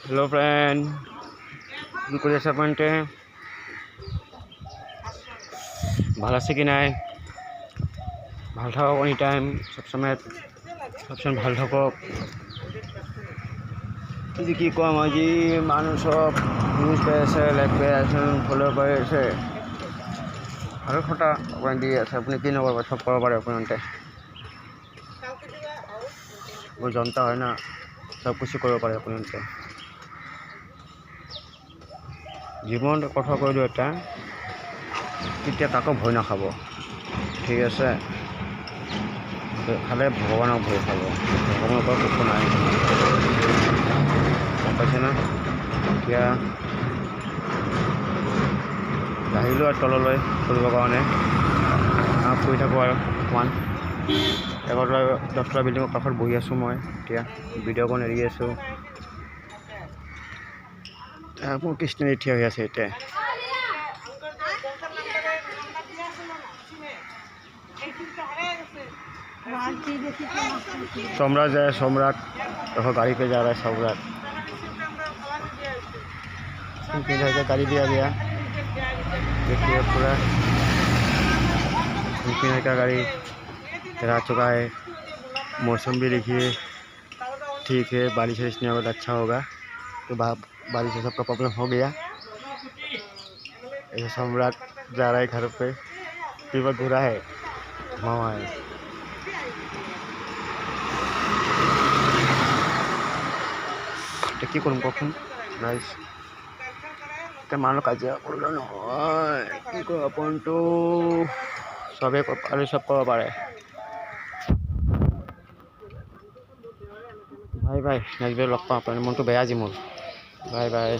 Hello friend, কি কৰি আছে আপোনালোকে? ভাল আছে কি নাই? ভাল থাকক এনি টাইম, সবসময় ভাল থাকক। কি কম, আজি মানুহ সব নিউজ পাই আছে, লাইক পাই আছে, ফলো পাই আছে। ভাল কথা আপুনি দি আছে, আপুনি কি নকৰিব, সব কৰিব পাৰে আপোনালোকে। वो जनता है ना, सब कुछ কৰিব পাৰে আপোনালোকে। জীৱন কথা কৈ দিওঁ এটা, তেতিয়া কাকো ভয় নাখাব, ঠিক আছে? খালে ভগৱানক ভয় খাব, ভগৱানৰ পৰা একো নাই, গম পাইছে না? এতিয়া আহিলোঁ আৰু তললৈ ফুৰিবৰ কাৰণে, ফুৰি থাকোঁ আৰু অকণমান। 10টা বিল্ডিঙৰ কাষত বহি আছোঁ মই, এতিয়া ভিডিঅ' অকণ এৰি আছোঁ। মোৰ কৃষ্ণ থিয় হৈ আছে এতিয়া। सम्राट जाए, सम्राट देखो गाड़ी पे जा रहा है सम्राट। गाड़ी दिया गया, देखिए पूरा का गाड़ी चला चुका है। मौसम भी देखिए ठीक है, बारिश इसने बहुत अच्छा होगा, तो बारिश से सबका प्रॉब्लम हो गया। ऐसे सम्राट जा रहा है घर पे, फिर घूरा है मामा है। কি কৰিম কওকচোন গাইজ, এতিয়া মানুহ কাজিয়া কৰিলে নহয়, কি কয় আপোনাৰতো চবেই আৰু চব কৰিব পাৰে। বাই বাই, নেক্সট ভিডিঅ'ত লগ পাম। আপোনাৰ মনটো বেয়া আজি মোৰ। Bye bye.